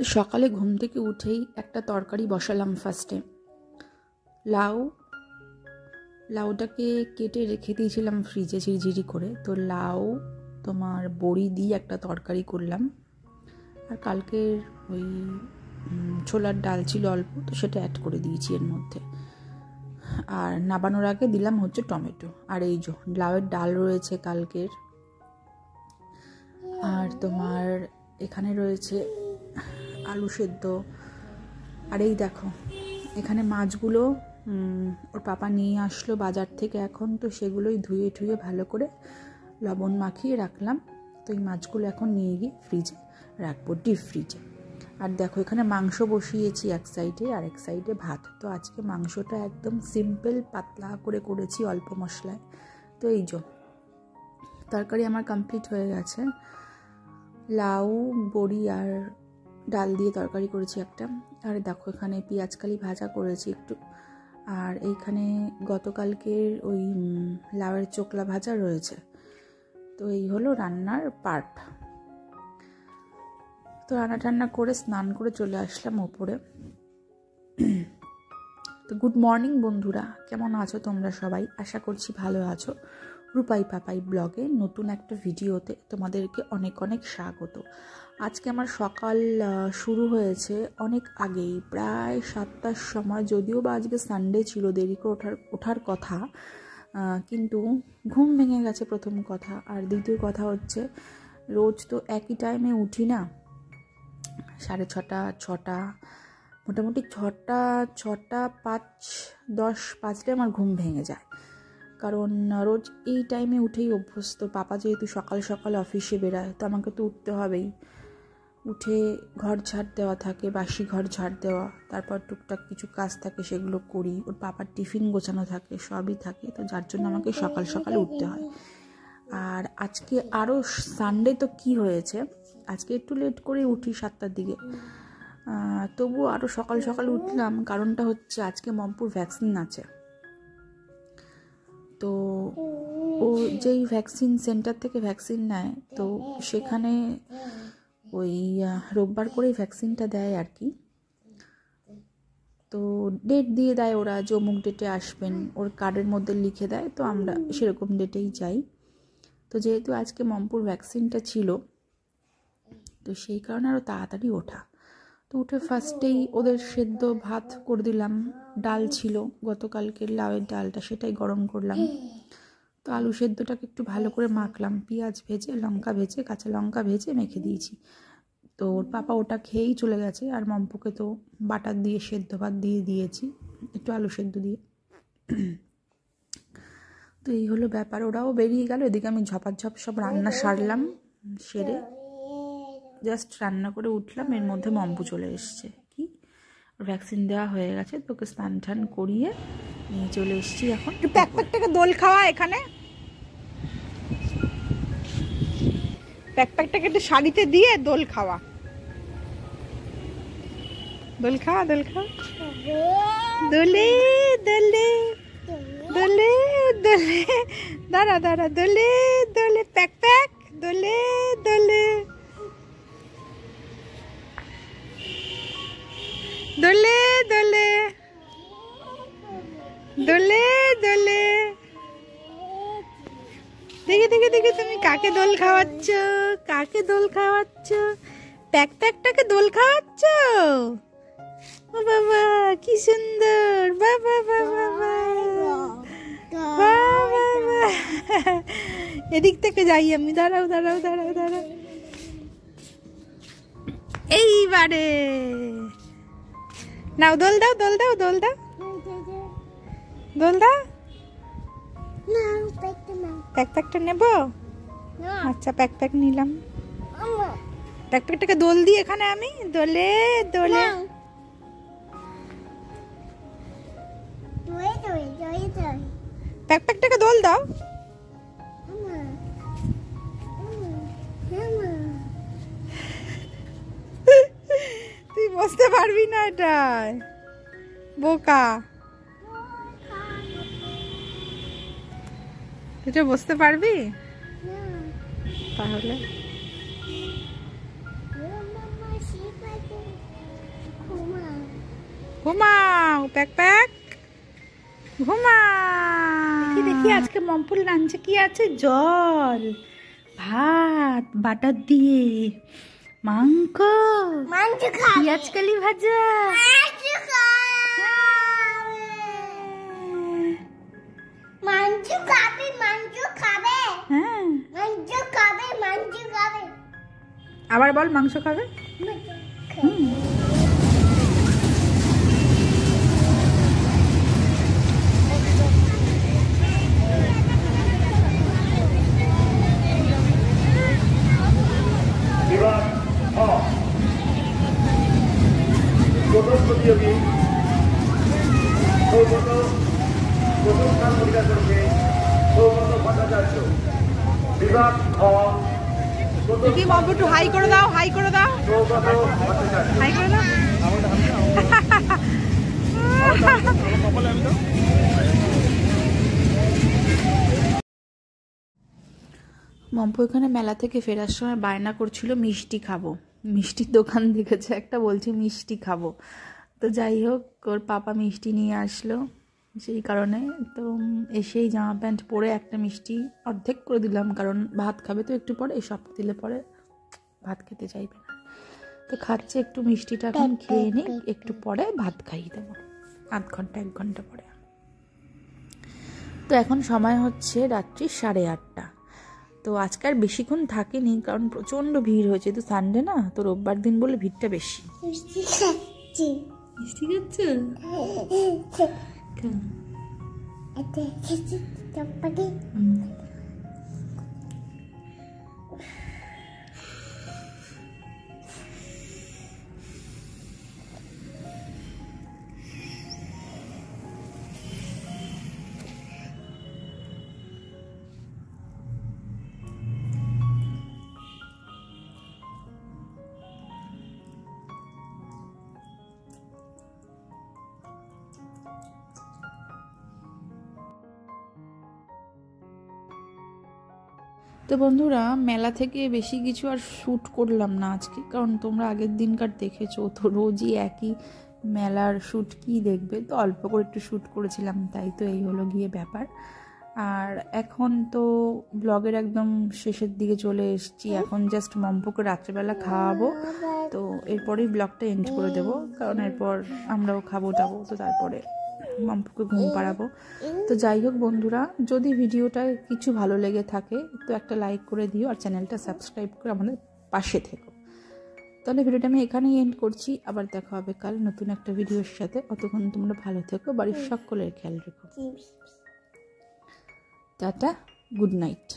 তো সকালে ঘুম থেকে উঠেই একটা তরকারি বসালাম। ফার্স্টে লাউটাকে কেটে রেখে দিয়েছিলাম ফ্রিজে ঝিরিঝিরি করে। তো লাউ তোমার বড়ি দিয়ে একটা তরকারি করলাম। আর কালকের ওই ছোলার ডাল ছিল অল্প, তো সেটা অ্যাড করে দিয়েছি এর মধ্যে। আর নাবানোর আগে দিলাম হচ্ছে টমেটো। আর এই যে লাউয়ের ডাল রয়েছে কালকের। আর তোমার এখানে রয়েছে আলু সেদ্ধ। আর এই দেখো এখানে মাছগুলো ওর পাপা নিয়ে আসলো বাজার থেকে এখন, তো সেগুলোই ধুয়ে ঠুয়ে ভালো করে লবণ মাখিয়ে রাখলাম। তো এই মাছগুলো এখন নিয়ে গিয়ে ফ্রিজে রাখবো, ডিপ ফ্রিজে। আর দেখো এখানে মাংস বসিয়েছি এক সাইডে, আর এক সাইডে ভাত। তো আজকে মাংসটা একদম সিম্পল পাতলা করে করেছি অল্প মশলায়। তো এই যে তরকারি আমার কমপ্লিট হয়ে গেছে। লাউ বড়ি আর ডাল দিয়ে তরকারি করেছি একটা। আর দেখো এখানে পেঁয়াজকালি ভাজা করেছি একটু। আর এইখানে গতকালকের ওই লাউয়ের চোকলা ভাজা রয়েছে। তো এই হলো রান্নার পার্ট। তো রান্না টান্না করে স্নান করে চলে আসলাম ওপরে। তো গুড মর্নিং বন্ধুরা, কেমন আছো তোমরা সবাই? আশা করছি ভালো আছো। রূপাই পাপাই ব্লগে নতুন একটা ভিডিওতে তোমাদেরকে অনেক অনেক স্বাগত। আজকে আমার সকাল শুরু হয়েছে অনেক আগেই, প্রায় 7টার সময়। যদিও বা আজকে সানডে ছিল, দেরি করে ওঠার কথা, কিন্তু ঘুম ভেঙে গেছে প্রথম কথা। আর দ্বিতীয় কথা হচ্ছে রোজ তো একই টাইমে উঠি না, 6:30 6টা, মোটামুটি 6টা 5:10 5টায় আমার ঘুম ভেঙে যায়। কারণ রোজ এই টাইমে উঠেই অভ্যস্ত। পাপা যেহেতু সকাল সকাল অফিসে বেরায়, তো আমাকে তো উঠতে হবেই। উঠে ঘর ঝাড় দেওয়া থাকে, বাসি ঘর ঝাড় দেওয়া, তারপর টুকটাক কিছু কাজ থাকে সেগুলো করি। ওর পাপার টিফিন গোছানো থাকে, সবই থাকে। তো যার জন্য আমাকে সকাল সকাল উঠতে হয়। আর আজকে আরও সানডে, তো কি হয়েছে, আজকে একটু লেট করে উঠি 7টার দিকে। তবুও আরও সকাল সকাল উঠলাম। কারণটা হচ্ছে আজকে মমপুর ভ্যাকসিন আছে। তো ও যেই ভ্যাকসিন সেন্টার থেকে ভ্যাকসিন নেয়, তো সেখানে ওই রোববার করেই ভ্যাকসিনটা দেয় আর কি। তো ডেট দিয়ে দেয় ওরা, যে অমুক ডেটে আসবেন, ওর কার্ডের মধ্যে লিখে দেয়। তো আমরা সেরকম ডেটেই যাই। তো যেহেতু আজকে মমপুর ভ্যাকসিনটা ছিল, তো সেই কারণে আরও তাড়াতাড়ি ওঠা। তো উঠে ফার্স্টেই ওদের সেদ্ধ ভাত করে দিলাম। ডাল ছিল গতকালকের লাউয়ের ডালটা, সেটাই গরম করলাম। তো আলু সেদ্ধটাকে একটু ভালো করে মাখলাম, পেঁয়াজ ভেজে, লঙ্কা ভেজে, কাঁচা লঙ্কা ভেজে মেখে দিয়েছি। তো ওর পাপা ওটা খেয়েই চলে গেছে। আর মম্পুকে তো বাটার দিয়ে সেদ্ধ ভাত দিয়ে দিয়েছি, একটু আলু সেদ্ধ দিয়ে। তো এই হলো ব্যাপার, ওরাও বেরিয়ে গেল। এদিকে আমি ঝপাঝপ সব রান্না সারলাম, সেরে জাস্ট রান্না করে উঠলাম। এর মধ্যে মম্পু চলে এসছে। কি ভ্যাকসিন দেওয়া হয়ে গেছে, তোকে স্নান টান করিয়ে নিয়ে চলে এসছি। এখন প্যাকপ্যাকটাকে দোল খাওয়া, এখানে প্যাকপ্যাকটাকে একটু শাড়িতে দিয়ে দোল খাওয়া, দোল খাওয়া, দোল খাওয়া, দোলে দোলে দোলে দোলে, দাঁড়া দাঁড়া, দোলে দোলে, প্যাকপ্যাক, দোলে দোলে দোলে দোলে দোলে দোলে। দেখে দেখে দেখে তুমি কাকে দোল খাওয়াচ্ছ, কাকে দোল খাওয়াচ্ছ? প্যাকপ্যাকটাকে দোল খাওয়াচ্ছ? ও বাবা কি সুন্দর, বাবা বাবা বাবা। এদিক থেকে যাই আমি, দাঁড়াও দাঁড়াও দাঁড়াও দাঁড়াও। এইবারে নাও, দোল দাও, দোল দাও, দোল দাও, দোল দাও। প্যাকপ্যাকটা নেব? আচ্ছা প্যাকপ্যাক নিলাম। প্যাকপ্যাকটাকে দোল দিই এখানে আমি, দোলে দোলে। প্যাকপ্যাকটাকে দোল দাও। তুই বসতে পারবি না, এটাই বোকা। এটা বসতে পারবি তাহলে? ঘুমাও প্যাক প্যাক ঘুমাও। দেখি আজকে মম্পুর লাঞ্চে কি আছে? জল, ভাত বাটার দিয়ে, মাংস, পেঁয়াজ কালি ভাজা, আবার বল মাংস খাবে। প্রথম প্রতিযোগী সৌগত প্রথম স্থান অধিকার করেছে সৌগত ভট্টাচার্য। বিভাগ কি বাবু একটু হাই করে দাও, হাই করে দাও, সৌগত ভট্টাচার্য। হাই করে দাও। মম্পু এখানে মেলা থেকে ফেরার সময় বায়না করছিল মিষ্টি খাবো, মিষ্টির দোকান দেখেছে একটা, বলছে মিষ্টি খাবো। তো যাই হোক ওর পাপা মিষ্টি নিয়ে আসলো, সেই কারণে তো এসেই জামা প্যান্ট পরে একটা মিষ্টি অর্ধেক করে দিলাম, কারণ ভাত খাবে তো একটু পরে, এসব দিলে পরে ভাত খেতে চাইবে না। তো খাচ্ছে একটু মিষ্টিটা, এখন খেয়ে নিই, একটু পরে ভাত খাইয়ে দেবো, আধ ঘন্টা 1 ঘন্টা পরে। তো এখন সময় হচ্ছে রাত্রি 8:30। তো আজকে আর বেশিক্ষণ থাকিনি, কারণ প্রচণ্ড ভিড় হয়েছে, তো সানডে না, তো রোববার দিন বলে ভিড়টা বেশি। মিষ্টি খাচ্ছে? তো বন্ধুরা মেলা থেকে বেশি কিছু আর শ্যুট করলাম না আজকে, কারণ তোমরা আগের দিনকার দেখেছো, তো রোজই একই মেলার শ্যুট কি দেখবে, তো অল্প করে একটু শ্যুট করেছিলাম, তাই তো এই হলো গিয়ে ব্যাপার। আর এখন তো ব্লগের একদম শেষের দিকে চলে এসেছি, এখন জাস্ট মম্পুকে রাত্রেবেলা খাওয়াবো, তো এরপরেই ব্লগটা এন্ড করে দেবো, কারণ এরপর আমরাও খাবো টাবো, তো তারপরে মম্পুকে ঘুম পাড়াবো। তো যাই হোক বন্ধুরা, যদি ভিডিওটা কিছু ভালো লেগে থাকে তো একটা লাইক করে দিও, আর চ্যানেলটা সাবস্ক্রাইব করে আমাদের পাশে থেকো। তাহলে ভিডিওটা আমি এখানেই এন্ড করছি, আবার দেখা হবে কাল নতুন একটা ভিডিওর সাথে। অতক্ষণ তোমরা ভালো থেকো, বাড়ির সকলের খেয়াল রেখো। Tata, good night.